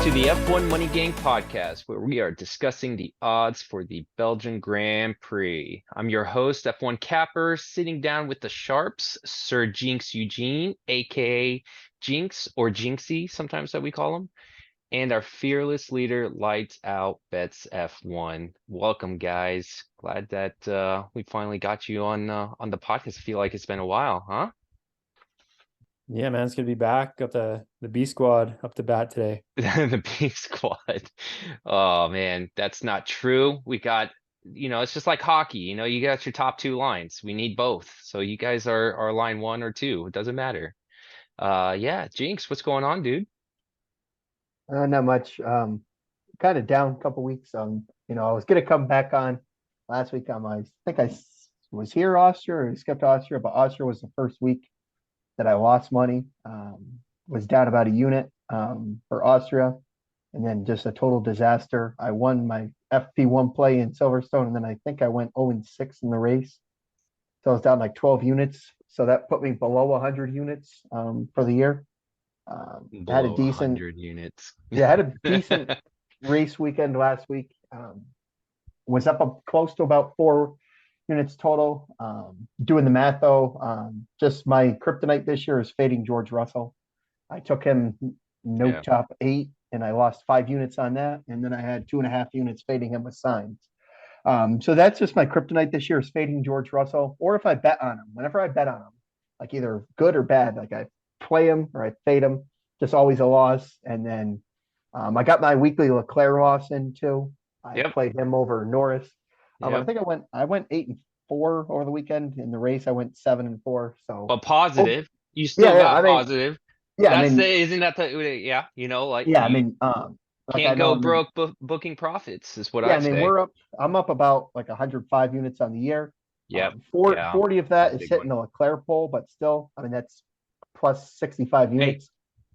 to the F1 Money Gang podcast, where we are discussing the odds for the Belgian Grand Prix. I'm your host, F1 Capper, sitting down with the Sharps, Sir Jinx Eugene, aka Jinx or Jinxie, sometimes that we call him, and our fearless leader, Lights Out Bets F1. Welcome, guys. Glad that we finally got you on the podcast. I feel like it's been a while, huh? Yeah, man, it's good to be back. Got the B squad up to bat today. The B squad. Oh man, that's not true. We got, it's just like hockey. You got your top two lines. We need both. So you guys are line one or two. It doesn't matter. Yeah, Jinx, what's going on, dude? Not much. Kind of down a couple weeks. I was gonna come back on last week on I think was here Austria or skipped Austria, but Austria was the first week that I lost money. Was down about a unit for Austria, and then just a total disaster. I won my FP1 play in Silverstone, and then I think I went 0-6 in the race. So I was down like 12 units. So that put me below 100 units for the year. Had a Below decent 100 units. Yeah, I had a decent race weekend last week. Was up close to about 4 units total. Doing the math though, just my kryptonite this year is fading George Russell. I took him no Yeah. top 8 and I lost 5 units on that. And then I had 2.5 units fading him with signs. So that's just my kryptonite this year is fading George Russell. Or if I bet on him, whenever I bet on him, like either good or bad, like I play him or I fade him, just always a loss. And then I got my weekly Leclerc loss in too. I Yep. played him over Norris. I Yep. think I went 8-4 over the weekend. In the race, I went 7-4. So But positive. You still yeah, got I mean, positive. yeah, I That's mean, isn't that the yeah, like yeah, I you mean, like I can't know go I'm in, broke booking profits is what yeah, I I mean, say. I'm up about like 105 units on the year. Yep. 40 of That's that a is big one. hitting the Leclerc pole, but still, I mean, that's plus 65 Hey, units.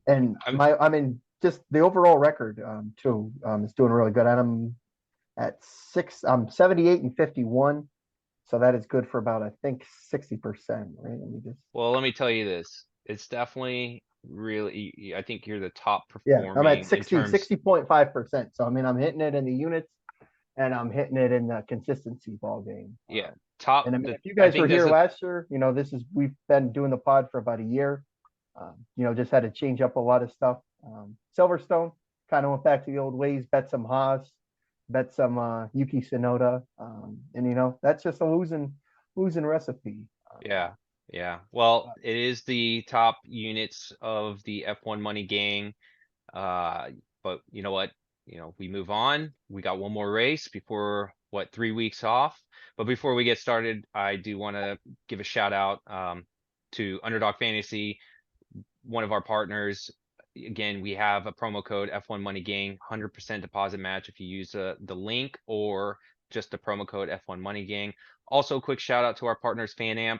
And I'm I mean, just the overall record, too, is doing really good. And I'm at 78-51. So that is good for about, I think, 60%, right? Let me just, Well, let me tell you this. It's definitely really, I think you're the top yeah, I'm at performing in 60, terms, 60.5%. So, I mean, I'm hitting it in the units and I'm hitting it in the consistency ball game. yeah, top And I mean, the if you I guys were think that's here a last year, we've been doing the pod for about a year. Just had to change up a lot of stuff. Silverstone kind of went back to the old ways, bet some Haas, bet some Yuki Tsunoda. And that's just a losing recipe. yeah, yeah. Well, it is the top units of the F1 Money Gang. But you know what? We move on. We got one more race before what, 3 weeks off. But before we get started, I do want to give a shout out to Underdog Fantasy, one of our partners. Again, we have a promo code F1 Money Gang, 100% deposit match if you use the link or just the promo code F1 Money Gang. Also, quick shout out to our partners FanAmp,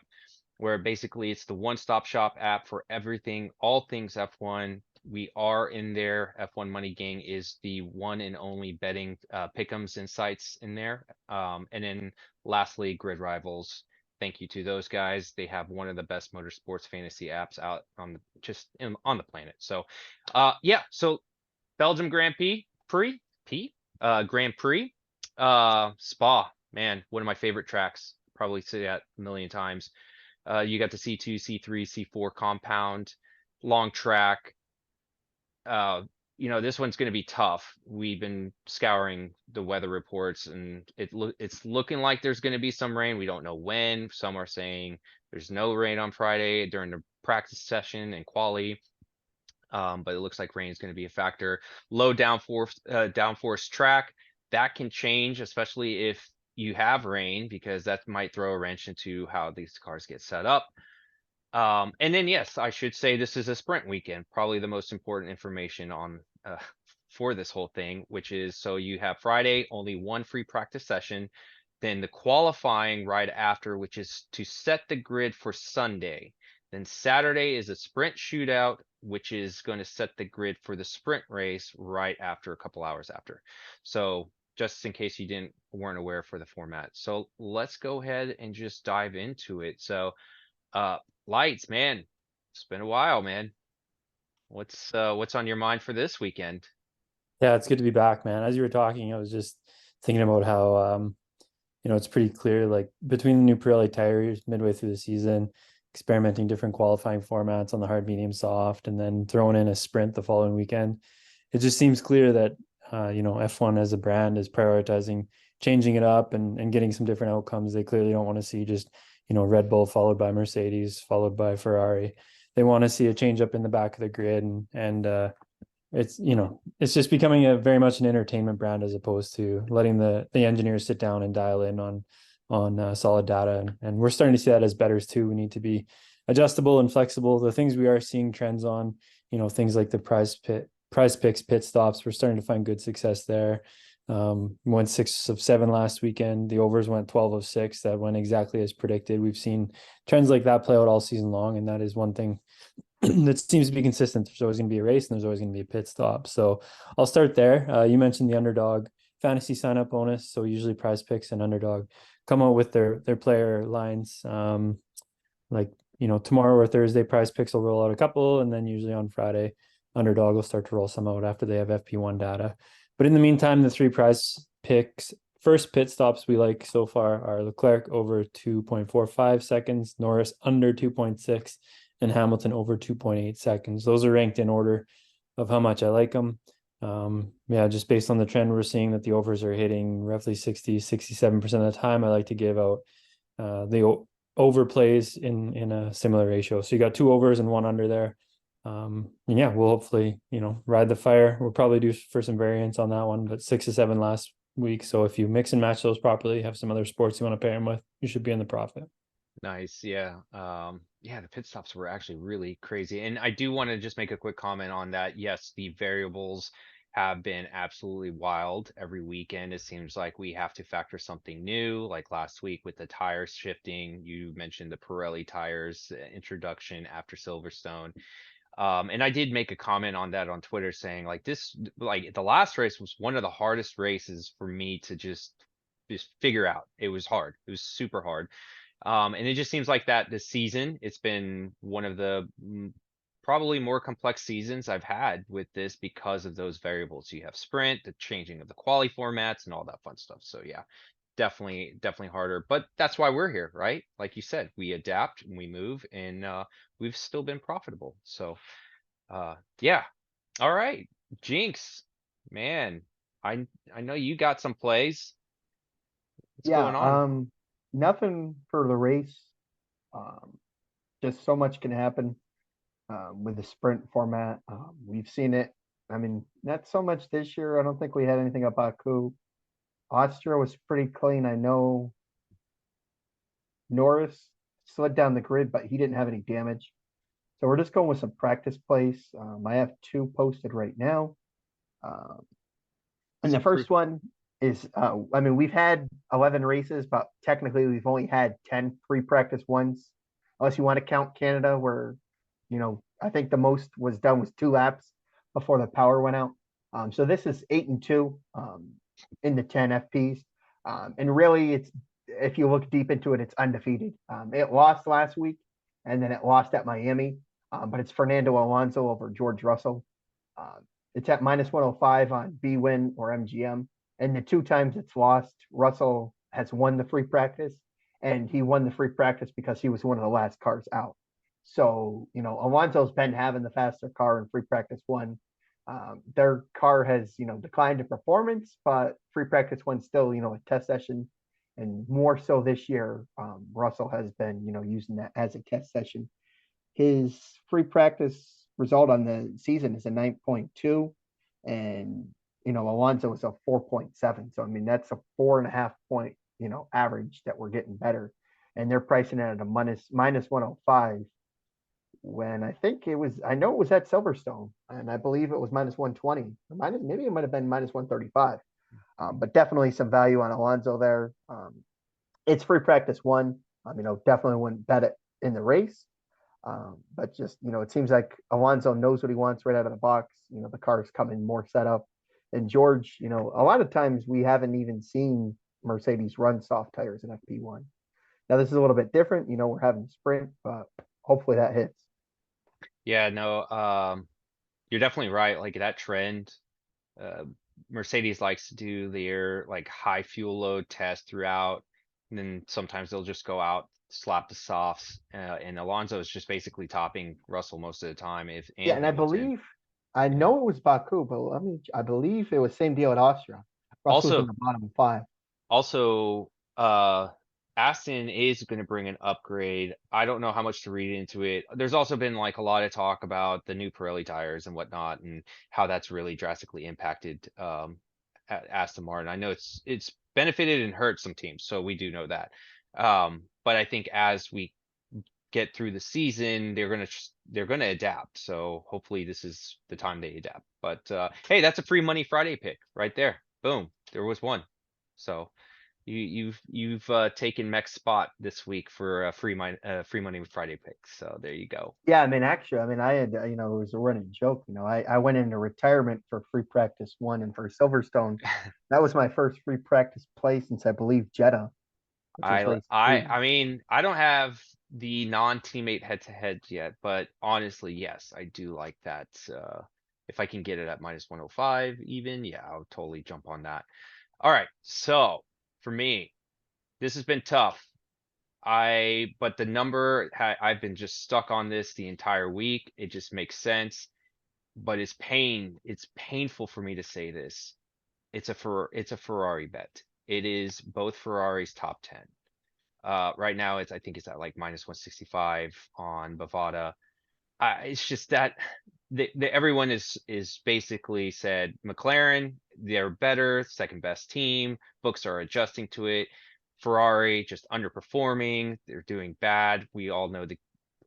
where basically it's the one-stop shop app for everything, all things F1. We are in there. F1 Money Gang is the one and only betting pick'ems and sites in there. And then lastly, Grid Rivals. Thank you to those guys. They have one of the best motorsports fantasy apps out on on the planet. So, yeah. So Belgium Grand Prix, Spa, man, one of my favorite tracks. Probably say that a million times. You got the C2, C3, C4 compound, long track. This one's going to be tough. We've been scouring the weather reports, and it's looking like there's going to be some rain. We don't know when. Some are saying there's no rain on Friday during the practice session and quali. But it looks like rain is going to be a factor. Low downforce track that can change, especially if you have rain, because that might throw a wrench into how these cars get set up. And then, yes, I should say this is a sprint weekend, probably the most important information on for this whole thing, which is, so you have Friday, only one free practice session, then the qualifying right after, which is to set the grid for Sunday. Then Saturday is a sprint shootout, which is going to set the grid for the sprint race right after, a couple hours after. So just in case you weren't aware for the format. So let's go ahead and just dive into it. So Lights, man, it's been a while, man. What's on your mind for this weekend? Yeah, it's good to be back, man. As you were talking, I was just thinking about how it's pretty clear, like between the new Pirelli tires midway through the season, experimenting different qualifying formats on the hard, medium, soft, and then throwing in a sprint the following weekend. It just seems clear that F1 as a brand is prioritizing changing it up and getting some different outcomes. They clearly don't want to see just, Red Bull followed by Mercedes, followed by Ferrari. They want to see a change up in the back of the grid and it's just becoming a very much an entertainment brand as opposed to letting the engineers sit down and dial in on solid data, and we're starting to see that as bettors too. We need to be adjustable and flexible. The things we are seeing trends on, things like the prize picks pit stops, we're starting to find good success there. Went 6 of 7 last weekend. The overs went 12 of 6. That went exactly as predicted. We've seen trends like that play out all season long, and that is one thing that seems to be consistent. There's always going to be a race and there's always going to be a pit stop. So I'll start there. You mentioned the underdog fantasy sign up bonus. So usually prize picks and underdog come out with their player lines. Like, tomorrow or Thursday, prize picks will roll out a couple. And then usually on Friday, underdog will start to roll some out after they have FP1 data. But in the meantime, the 3 prize picks first pit stops we like so far are Leclerc over 2.45 seconds, Norris under 2.6, and Hamilton over 2.8 seconds. Those are ranked in order of how much I like them. Just based on the trend, we're seeing that the overs are hitting roughly 67% of the time. I like to give out the over plays in a similar ratio. So you got 2 overs and 1 under there. We'll hopefully, ride the fire. We'll probably do for some variants on that one, but 6 of 7 last week. So if you mix and match those properly, have some other sports you want to pair them with, you should be in the profit. Nice. Yeah. The pit stops were actually really crazy. And I do want to just make a quick comment on that. Yes, the variables have been absolutely wild every weekend. It seems like we have to factor something new, like last week with the tires shifting. You mentioned the Pirelli tires introduction after Silverstone. And I did make a comment on that on Twitter saying like the last race was one of the hardest races for me to just figure out. It was hard. It was super hard. And it just seems like that this season, it's been one of the probably more complex seasons I've had with this because of those variables. You have sprint, the changing of the quali formats and all that fun stuff. So yeah, definitely harder, but that's why we're here, right? Like you said, we adapt and we move, and we've still been profitable. So yeah. All right. Jinx, man, I know you got some plays. What's Yeah, going on? nothing for the race. Um, just so much can happen with the sprint format. We've seen it. I mean, not so much this year. I don't think we had anything at Baku. Austria was pretty clean. I know Norris slid down the grid, but he didn't have any damage. So we're just going with some practice plays. I have 2 posted right now. Um, and the first one is, we've had 11 races, but technically we've only had 10 free practice ones, unless you want to count Canada, where, I think the most was done was 2 laps before the power went out. So this is 8-2 in the 10 FPs. And really, it's, if you look deep into it, it's undefeated. It lost last week, and then it lost at Miami, but it's Fernando Alonso over George Russell. It's at -105 on BWin or MGM. And the 2 times it's lost, Russell has won the free practice, and he won the free practice because he was one of the last cars out. So, Alonso's been having the faster car in free practice 1. Their car has, declined in performance, but free practice 1's still, a test session. And more so this year, Russell has been, using that as a test session. His free practice result on the season is a 9.2, and Alonso is a 4.7. So I mean that's a 4.5 point average that we're getting better, and they're pricing it at a -105. When I know it was at Silverstone, and I believe it was -120, maybe it might have been -135. But definitely some value on Alonso there. It's free practice 1. Definitely wouldn't bet it in the race. But just, it seems like Alonso knows what he wants right out of the box. The car's coming more set up. And George, a lot of times we haven't even seen Mercedes run soft tires in FP1. Now this is a little bit different. We're having sprint, but hopefully that hits. Yeah, no, you're definitely right. Like that trend Mercedes likes to do their like high fuel load test throughout, and then sometimes they'll just go out, slap the softs, and Alonso is just basically topping Russell most of the time, if Yeah, and and I Hamilton. believe, I Yeah. know it was Baku, but I believe it was same deal at Austria. Russell was in Also, the bottom 5. Also, Aston is going to bring an upgrade. I don't know how much to read into it. There's also been like a lot of talk about the new Pirelli tires and whatnot, and how that's really drastically impacted Aston Martin. I know it's benefited and hurt some teams, so we do know that. But I think as we get through the season, they're gonna adapt. So hopefully this is the time they adapt. But hey, that's a free money Friday pick right there. Boom, there was one. So you've taken Mech's spot this week for a free money Friday pick. So there you go. Yeah, I mean, actually, I mean, I had, it was a running joke. I went into retirement for free practice 1, and for Silverstone, that was my first free practice play since I believe Jeddah, which was race 2. I mean, I don't have the non-teammate head-to-head yet, but honestly, yes, I do like that. If I can get it at -105 even, yeah, I'll totally jump on that. All right, so for me, this has been tough. But the number, I've been just stuck on this the entire week. It just makes sense, but it's painful for me to say this. It's a Ferrari bet. It is both Ferrari's top 10. Right now I think it's at like -165 on Bovada. It's just that everyone is basically said McLaren, they're better, second best team. Books are adjusting to it. Ferrari just underperforming. They're doing bad. We all know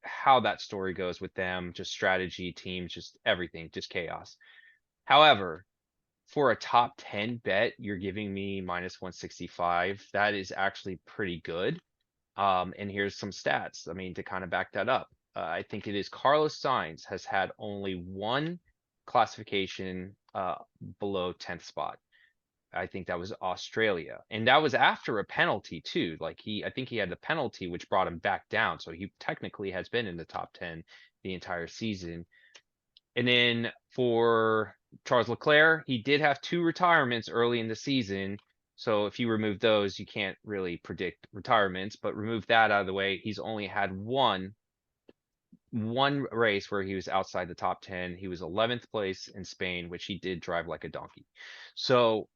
how that story goes with them. Just strategy, teams, just everything, just chaos. However, for a top 10 bet, you're giving me -165. That is actually pretty good. And here's some stats, I mean, to kind of back that up. I think it is Carlos Sainz has had only one classification below 10th spot. I think that was Australia. And that was after a penalty too. Like I think he had the penalty which brought him back down. So he technically has been in the top 10 the entire season. And then for Charles Leclerc, he did have 2 retirements early in the season. So if you remove those, you can't really predict retirements, but remove that out of the way. He's only had one race where he was outside the top 10. He was 11th place in Spain, which he did drive like a donkey. So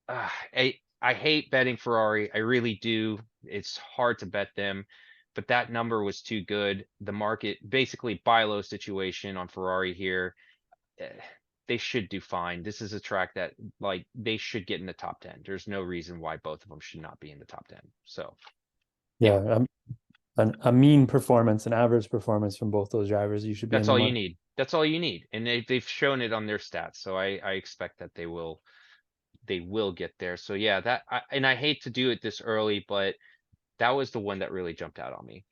I hate betting Ferrari. I really do. It's hard to bet them, but that number was too good. The market, basically buy low situation on Ferrari here. They should do fine. This is a track that like they should get in the top 10. There's no reason why both of them should not be in the top 10. So Yeah, a mean performance, an average performance from both those drivers, you should be in that's the all you money. need. That's all you need. And they've shown it on their stats. So I expect that they will get there. So yeah, and I hate to do it this early, but that was the one that really jumped out on me.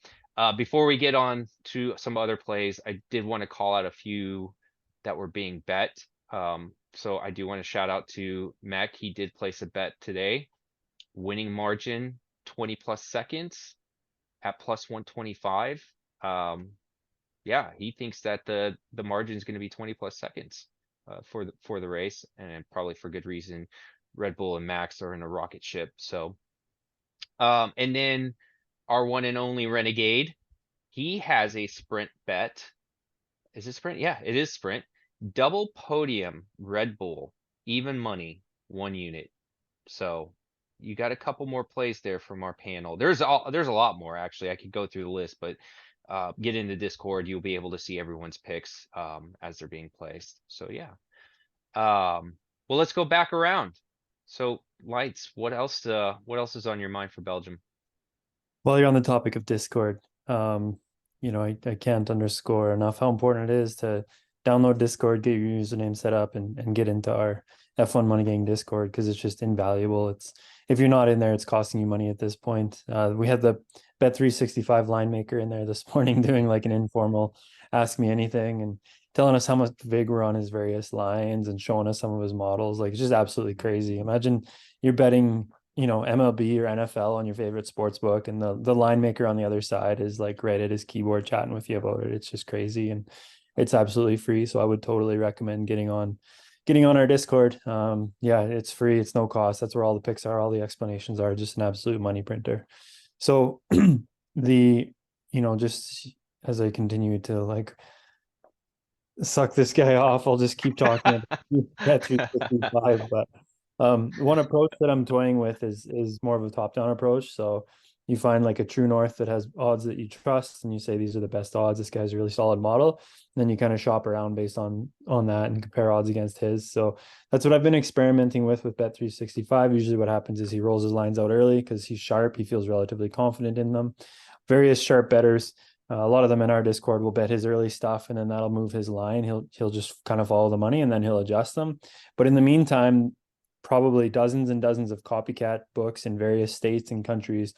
Before we get on to some other plays, I did want to call out a few that were being bet. So I do want to shout out to Mac. He did place a bet today. Winning margin 20+ seconds at +125. Yeah, he thinks that the margin is going to be 20+ seconds for the race, and probably for good reason. Red Bull and Max are in a rocket ship. So and then our one and only Renegade, he has a sprint bet. Is it sprint? Yeah, it is sprint. Double podium Red Bull, even money, 1 unit. So you got a couple more plays there from our panel. There's a lot more actually. I could go through the list, but get into Discord, you'll be able to see everyone's picks as they're being placed. So yeah. Well, let's go back around. So Lights, what else is on your mind for Belgium? While you're on the topic of Discord, I can't underscore enough how important it is to download Discord, get your username set up, and get into our F1 Money Gang Discord, because it's just invaluable. If you're not in there, it's costing you money at this point. We had the Bet365 line maker in there this morning doing like an informal ask me anything and telling us how much vig we're on his various lines and showing us some of his models. Like, it's just absolutely crazy. Imagine you're betting MLB or NFL on your favorite sports book, and the line maker on the other side is like right at his keyboard chatting with you about it. It's just crazy, and it's absolutely free. So I would totally recommend getting on getting on our Discord. Yeah, it's free, it's no cost. That's where all the picks are, all the explanations are, just an absolute money printer. So the, just as I continue to like suck this guy off, I'll just keep talking about that 365. But one approach that I'm toying with is more of a top-down approach. So you find like a true north that has odds that you trust, and you say these are the best odds. This guy's a really solid model. And then you kind of shop around based on that and compare odds against his. So that's what I've been experimenting with Bet365. Usually what happens is he rolls his lines out early because he's sharp. He feels relatively confident in them. Various sharp bettors, a lot of them in our Discord will bet his early stuff, and then that'll move his line. He'll just kind of follow the money, and then he'll adjust them. But in the meantime, probably dozens and dozens of copycat books in various states and countries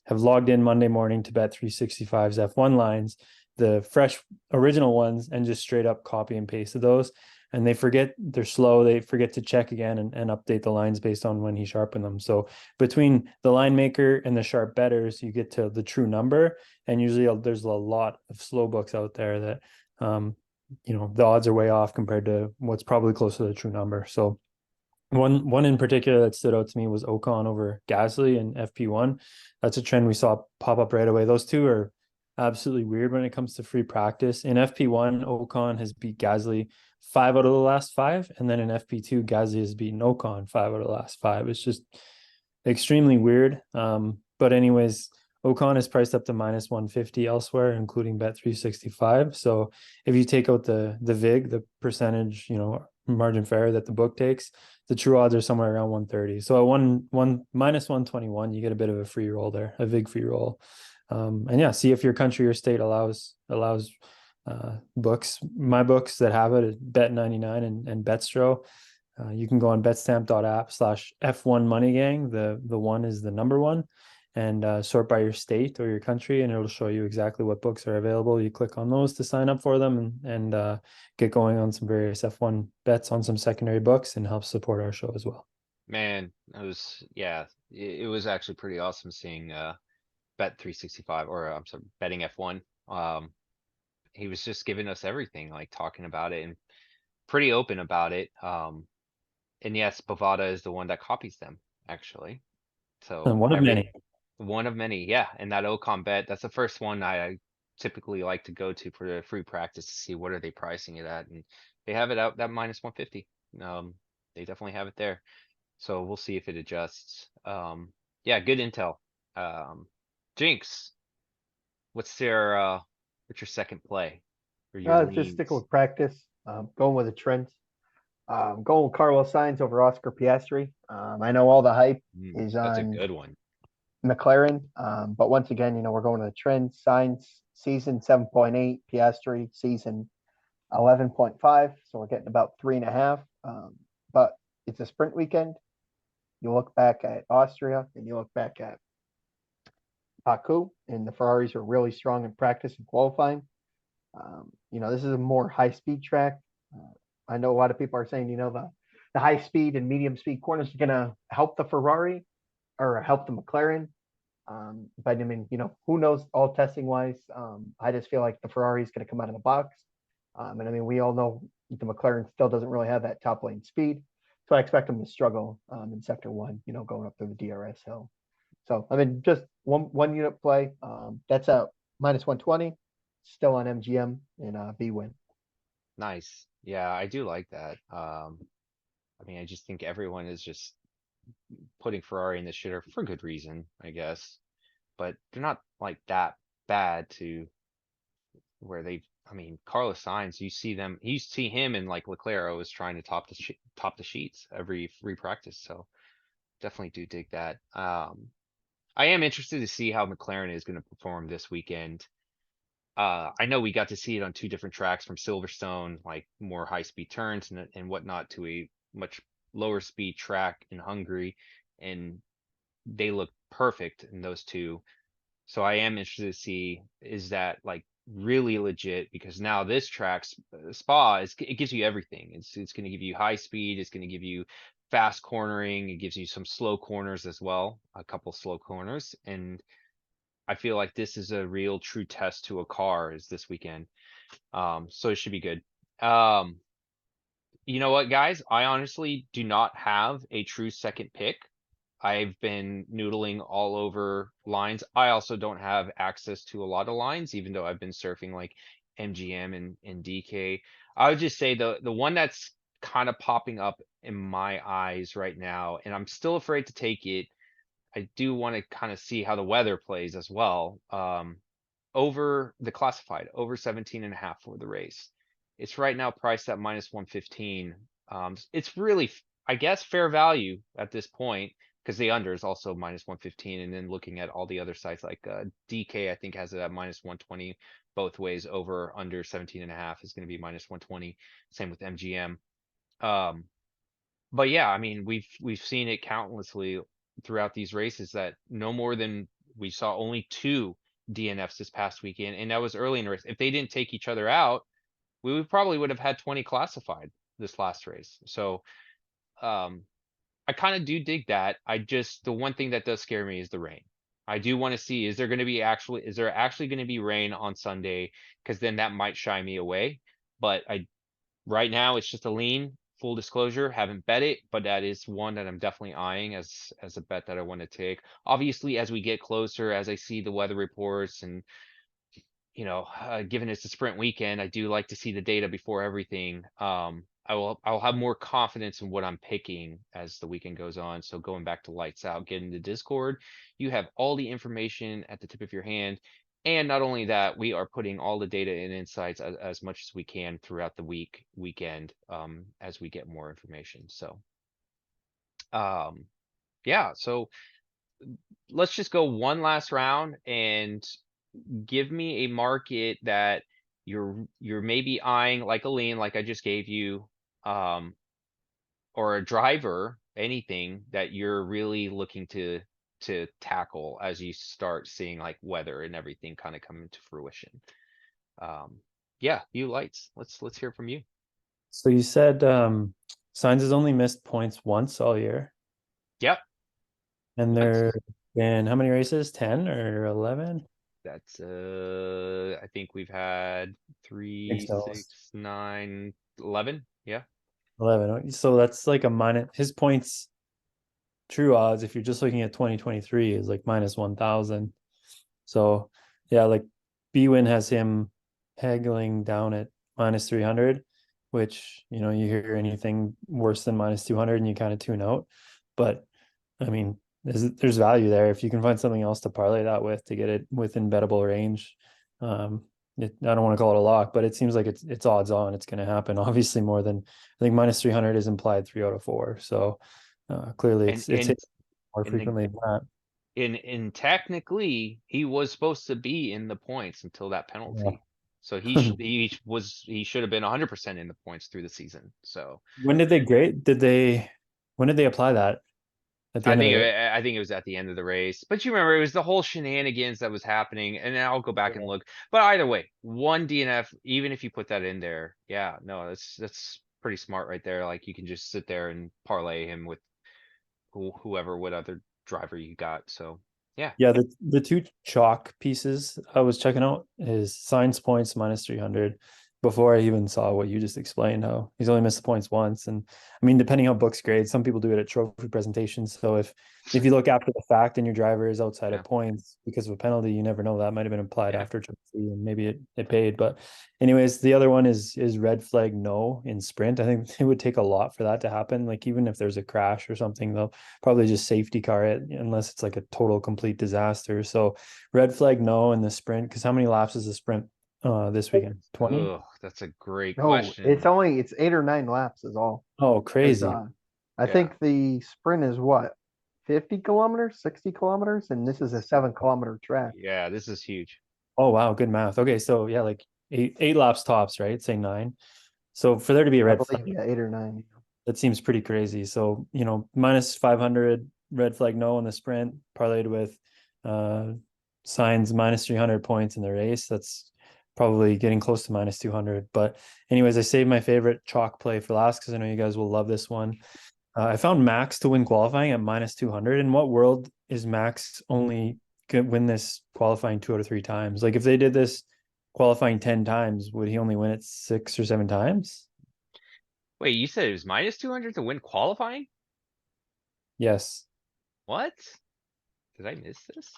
have logged in Monday morning to Bet365's F1 lines, the fresh original ones, and just straight up copy and pasted those. And they forget, they're slow. They forget to check again and update the lines based on when he sharpened them. So between the line maker and the sharp betters, you get to the true number. And usually there's a lot of slow books out there that, the odds are way off compared to what's probably close to the true number. So one in particular that stood out to me was Ocon over Gasly in FP1. That's a trend we saw pop up right away. Those two are absolutely weird when it comes to free practice. In FP1, Ocon has beat Gasly 5 out of the last 5, and then in FP2, Gasly has beaten Ocon 5 out of the last 5. It's just extremely weird. But anyways, Ocon is priced up to -150 elsewhere, including Bet365. So if you take out the VIG, the percentage, margin fair that the book takes, the true odds are somewhere around 130. So at -121, you get a bit of a free roll there, a VIG free roll. And yeah, see if your country or state allows books. My books that have it, Bet99 and Betstro. You can go on betstamp.app/F1 Moneygang. The one is the number one, and sort by your state or your country, and it'll show you exactly what books are available. You click on those to sign up for them and get going on some various F1 bets on some secondary books, and help support our show as well. Man, it was actually pretty awesome seeing Bet365, or I'm sorry, betting F1. He was just giving us everything, like talking about it and pretty open about it. And yes, Bovada is the one that copies them, actually. So And one of many. One of many, yeah. And that Ocon bet, that's the first one I typically like to go to for the free practice to see what are they pricing it at, and they have it out that -150. They definitely have it there. So we'll see if it adjusts. Yeah, good intel. Jinx, what's your second play or your Just sticking leans? with practice. Going with the trends. Going with Carlos Sainz over Oscar Piastri. I know all the hype is That's a on good one. McLaren, but once again, we're going to the trends. Sainz season 7.8, Piastri season 11.5. So we're getting about 3.5. But it's a sprint weekend. You look back at Austria and you look back at Baku, and the Ferraris are really strong in practice and qualifying. This is a more high speed track. I know a lot of people are saying, the high speed and medium speed corners are going to help the Ferrari or help the McLaren. But I mean, who knows all testing wise. I just feel like the Ferrari is going to come out of the box. And I mean, we all know the McLaren still doesn't really have that top lane speed. So I expect them to struggle in sector 1, going up through the DRS hill. So I mean, just one unit play. That's out -120, still on MGM and B win. Nice. Yeah, I do like that. I mean, I just think everyone is just putting Ferrari in the shitter for good reason, I guess. But they're not like that bad to where I mean, Carlos Sainz, you see him and like Leclerc was trying to top the sheets every free practice. So definitely do dig that. I am interested to see how McLaren is going to perform this weekend. I know we got to see it on 2 different tracks, from Silverstone, like more high speed turns and whatnot, to a much lower speed track in Hungary, and they look perfect in those 2. So I am interested to see, is that like really legit, because now this track, Spa, it gives you everything. It's going to give you high speed, it's going to give you fast cornering, it gives you some slow corners as well, a couple slow corners, and I feel like this is a real true test to a car is this weekend. So it should be good. You know what, guys? I honestly do not have a true second pick. I've been noodling all over lines. I also don't have access to a lot of lines, even though I've been surfing like MGM and DK. I would just say the one that's kind of popping up in my eyes right now, and I'm still afraid to take it. I do want to kind of see how the weather plays as well. Over the classified, over 17.5 for the race. It's right now priced at -115. It's really, I guess, fair value at this point because the under is also -115. And then looking at all the other sites like DK, I think has it at -120 both ways. Over under 17.5 is going to be -120. Same with MGM. But yeah, I mean, we've seen it countlessly throughout these races that no more than we saw only 2 DNFs this past weekend, and that was early in the race. If they didn't take each other out, we would have had 20 classified this last race. So I kind of do dig that. The one thing that does scare me is the rain. I do want to see, is there actually going to be rain on Sunday? Because then that might shy me away. But right now it's just a lean. Full disclosure, haven't bet it, but that is one that I'm definitely eyeing as a bet that I want to take. Obviously, as we get closer, as I see the weather reports and given it's a sprint weekend, I do like to see the data before everything. I'll have more confidence in what I'm picking as the weekend goes on. So going back to lights out, get into Discord, you have all the information at the tip of your hand. And not only that, we are putting all the data and insights as much as we can throughout the weekend, as we get more information. So, yeah, so let's just go one last round and give me a market that you're maybe eyeing, like a lean, like I just gave you, or a driver, anything that you're really looking to tackle as you start seeing like weather and everything kind of come into fruition. Yeah, you lights. Let's hear from you. So you said Signs has only missed points once all year. Yep. And there been how many races? 10 or 11? That's I think we've had 3, so. 6, 9, 11. Yeah. 11. So that's like a minus. His points, true odds, if you're just looking at 2023, is like -1,000. So yeah, like BWin has him haggling down at -300, which, you hear anything worse than -200 and you kind of tune out. But I mean, there's value there if you can find something else to parlay that with to get it within bettable range. I don't want to call it a lock, but it seems like it's odds on it's going to happen. Obviously, more than, I think, -300 is implied 3 out of 4. So clearly, it's hit more frequently than that. And technically, he was supposed to be in the points until that penalty. Yeah. So he should have been 100% in the points through the season. So when did they grade? When did they apply that? At the end of the I think it was at the end of the race. But you remember, it was the whole shenanigans that was happening, and then I'll go back and look. But either way, one DNF, even if you put that in there, yeah, no, that's pretty smart right there. Like you can just sit there and parlay him with whoever, what other driver you got. So yeah. Yeah, the 2 chalk pieces I was checking out is Signs points -300 before I even saw what you just explained, how he's only missed the points once. And I mean, depending how books grade, some people do it at trophy presentations. So if you look after the fact and your driver is outside of points because of a penalty, you never know, that might have been applied after trophy and maybe it paid. But anyways, the other one is red flag no in sprint. I think it would take a lot for that to happen. Like even if there's a crash or something, they'll probably just safety car it unless it's like a total complete disaster. So red flag no in the sprint, because how many laps is the sprint this weekend? 20? Oh, that's a great No, question. it's 8 or 9 laps is all. Oh, crazy. I think the sprint is what, 50 kilometers, 60 kilometers, and this is a 7-kilometer track. Yeah, this is huge. Oh wow, good math. Okay, so yeah, like eight laps tops, right? Say 9. So for there to be a red flag, yeah, 8 or 9. that seems pretty crazy. So -500 red flag no in the sprint, parlayed with Signs -300 points in the race. That's probably getting close to -200. But anyways, I saved my favorite chalk play for last because I know you guys will love this one. I found Max to win qualifying at -200. In what world is Max only could win this qualifying 2 out of 3 times? Like if they did this qualifying 10 times, would he only win it 6 or 7 times? Wait, you said it was minus 200 to win qualifying? Yes, What? Did I miss this?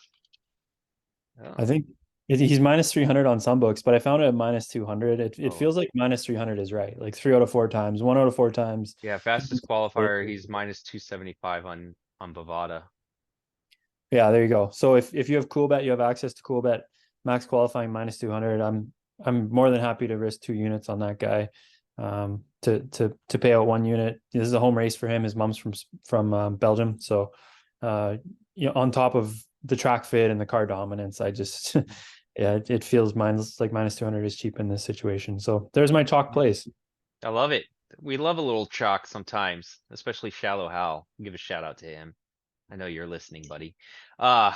I Oh, think he's minus 300 on some books, but I found it at minus 200. It oh. feels like minus 300 is right. Like 3 out of 4 times, 1 out of 4 times. Yeah, fastest qualifier, he's minus 275 on Bovada. Yeah, there you go. So if you have Coolbet, you have access to Coolbet max qualifying minus 200. I'm more than happy to risk 2 units on that guy. To pay out 1 unit. This is a home race for him. His mom's from Belgium, so on top of the track fit and the car dominance, I just yeah, it feels minus 200 is cheap in this situation. So there's my chalk place. I love it. We love a little chalk sometimes, especially Shallow Hal. Give a shout out to him. I know you're listening, buddy. Uh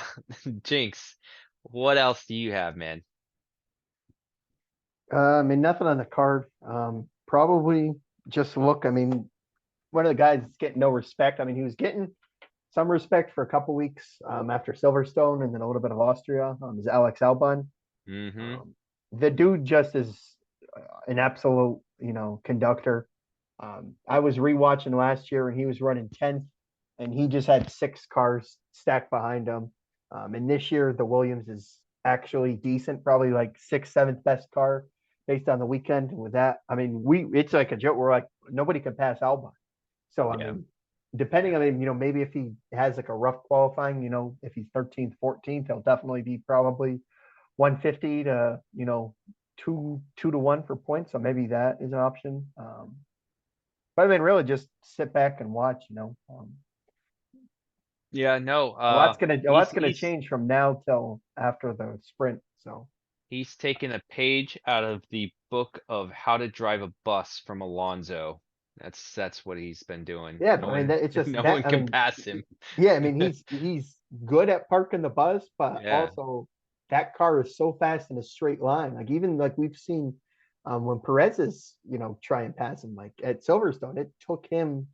Jinx, what else do you have, man? I mean, nothing on the card. Probably just look. I mean, one of the guys that's getting no respect. I mean, he was getting some respect for a couple weeks after Silverstone and then a little bit of Austria. Is Alex Albon. Mm-hmm. The dude just is an absolute, conductor. I was rewatching last year and he was running 10th and he just had 6 cars stacked behind him. And this year, the Williams is actually decent, probably like 6th, 7th best car based on the weekend. With that, I mean, it's like a joke. We're like, nobody can pass Albon. So, I Yeah. mean, depending, I mean, maybe if he has like a rough qualifying, if he's 13th, 14th, he'll definitely be probably 150 to, 2 to 1 for points. So maybe that is an option. But I mean, really just sit back and watch, Yeah, no, a lot's he's gonna change from now till after the sprint. So he's taken a page out of the book of how to drive a bus from Alonso. That's what he's been doing. yeah, No but I mean, one it's just no that, one I can mean, pass him. yeah, I mean, he's good at parking the bus, but Yeah, also that car is so fast in a straight line. Like even like we've seen when Perez is, try and pass him, like at Silverstone, it took him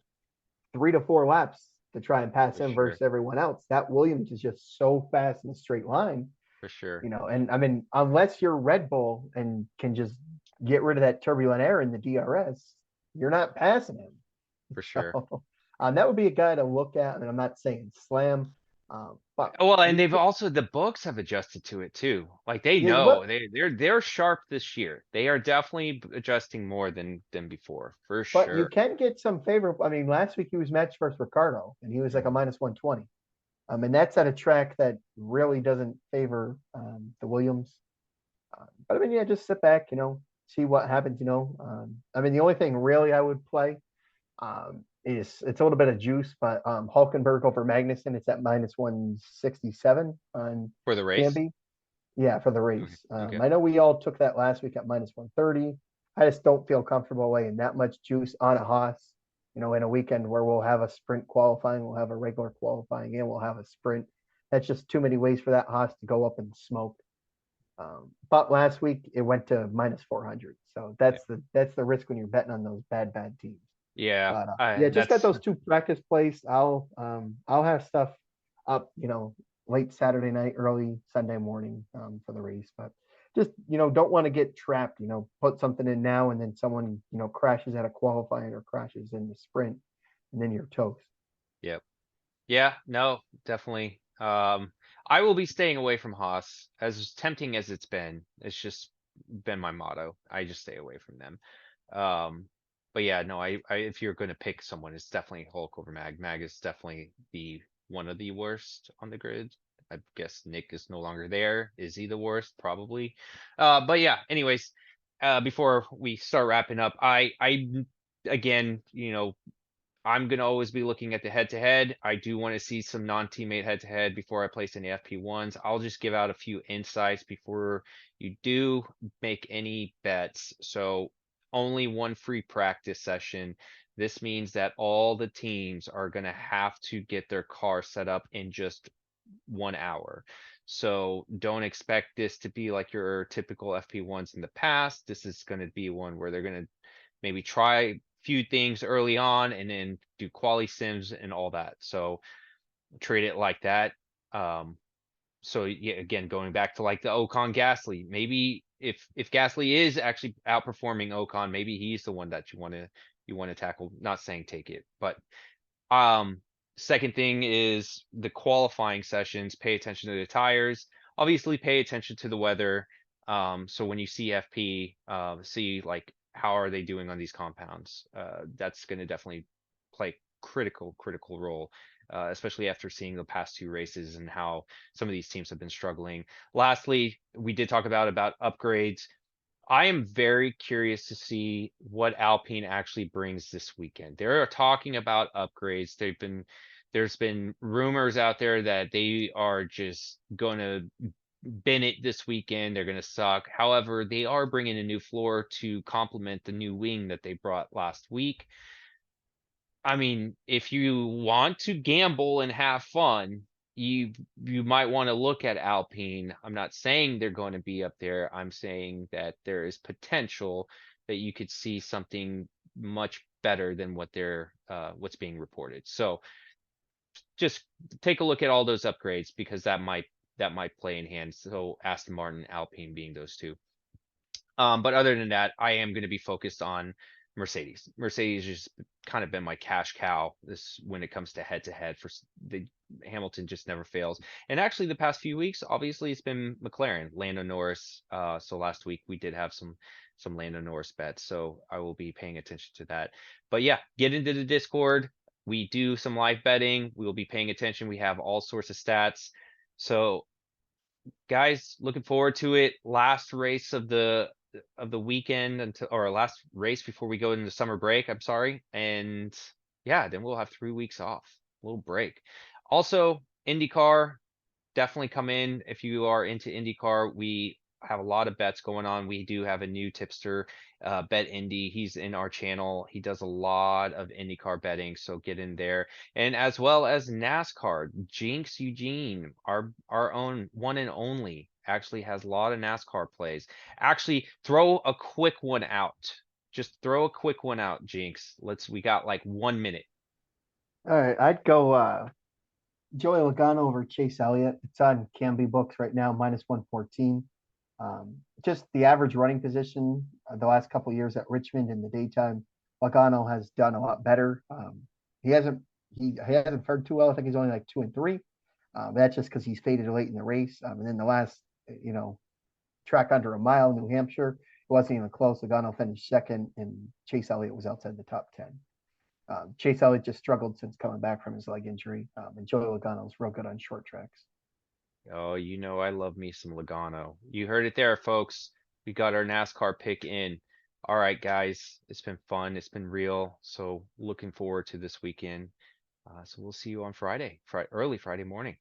3 to 4 laps to try and pass for him sure. versus everyone else. That Williams is just so fast in a straight line, For sure. and I mean, unless you're Red Bull and can just get rid of that turbulent air in the DRS, you're not passing him. For sure. So, that would be a guy to look at. I mean, I'm not saying slam, but Well, and they've also the books have adjusted to it too. Like they yeah, know they're sharp this year. They are definitely adjusting more than before, for but you sure. can get some favorable. I mean, last week he was matched versus Ricardo, and he was like a Mhm. minus 120. And that's at a track that really doesn't favor the Williams. But I mean, yeah, just sit back, see what happens. I mean, the only thing really I would play is it's a little bit of juice, but Hulkenberg over Magnussen, it's at minus 167 on For the race. Canby. Yeah, for the Okay. race. Okay. I know we all took that last week at minus 130. I just don't feel comfortable laying that much juice on a Haas, in a weekend where we'll have a sprint qualifying, we'll have a regular qualifying, and we'll have a sprint. That's just too many ways for that Haas to go up in smoke. But last week it went to minus 400. So that's the risk when you're betting on those bad teams. Yeah. But yeah, just got That's those 2 practice plays. I'll have stuff up, late Saturday night, early Sunday morning for the race. But just don't want to get trapped. Put something in now and then someone crashes at a qualifying or crashes in the sprint, and then you're toast. Yep. Yeah, no, definitely. I will be staying away from Haas. As tempting as it's been, it's just been my motto. I just stay away from them. But yeah, no, I if you're gonna pick someone, it's definitely Hulk over Mag. Mag is definitely the one of the worst on the grid. I guess Nick is no longer there. Is he the worst? Probably. But yeah, anyways, before we start wrapping up, I again, I'm gonna always be looking at the head-to-head. I do want to see some non-teammate head-to-head before I place any FP1s. I'll just give out a few insights before you do make any bets. So only one free practice session. This means that all the teams are gonna have to get their car set up in just 1 hour. So don't expect this to be like your typical FP1s in the past. This is gonna be one where they're gonna maybe try few things early on and then do quali sims and all that. So treat it like that. So yeah, again, going back to like the Ocon Gasly, maybe if Gasly is actually outperforming Ocon, maybe he's the one that you you want to tackle. Not saying take it, but second thing is the qualifying sessions. Pay attention to the tires. Obviously, pay attention to the weather. So when you see FP, see like how are they doing on these compounds. That's going to definitely play critical role, especially after seeing the past 2 races and how some of these teams have been struggling. Lastly, we did talk about upgrades. I am very curious to see what Alpine actually brings this weekend. They're talking about upgrades. There's been rumors out there that they are just gonna bin it this weekend. They're gonna suck. However, they are bringing a new floor to complement the new wing that they brought last week. I mean, if you want to gamble and have fun, you might want to look at Alpine. I'm not saying they're going to be up there. I'm saying that there is potential that you could see something much better than what's being reported. So just take a look at all those upgrades because that might play in hand. So Aston Martin, Alpine being those two. But other than that, I am going to be focused on Mercedes. Mercedes has just kind of been my cash cow this when it comes to head for the Hamilton just never fails. And actually the past few weeks, obviously it's been McLaren, Lando Norris. So last week we did have some Lando Norris bets. So I will be paying attention to that. But yeah, get into the Discord. We do some live betting. We will be paying attention. We have all sorts of stats. So guys, looking forward to it. Last race of the weekend until or last race before we go into summer break. I'm sorry, and yeah, then we'll have 3 weeks off, a little break. Also, IndyCar, definitely come in if you are into IndyCar. We have a lot of bets going on. We do have a new tipster, Bet Indy. He's in our channel. He does a lot of IndyCar betting, so get in there. And as well as NASCAR, Jinx Eugene, our own one and only, actually has a lot of NASCAR plays. Actually, throw a quick one out. Just throw a quick one out, Jinx. We got like 1 minute. All right, I'd go Joey Logano over Chase Elliott. It's on Canby books right now, -114. Just the average running position the last couple of years at Richmond in the daytime, Logano has done a lot better. He hasn't fared too well. I think he's only like 2 and 3. That's just because he's faded late in the race. And then the last, track under a mile, New Hampshire, it wasn't even close. Logano finished second, and Chase Elliott was outside the top 10. Chase Elliott just struggled since coming back from his leg injury. And Joey Logano is real good on short tracks. Oh, I love me some Logano. You heard it there, folks. We got our NASCAR pick in. All right, guys. It's been fun. It's been real. So looking forward to this weekend. So we'll see you on Friday, early Friday morning.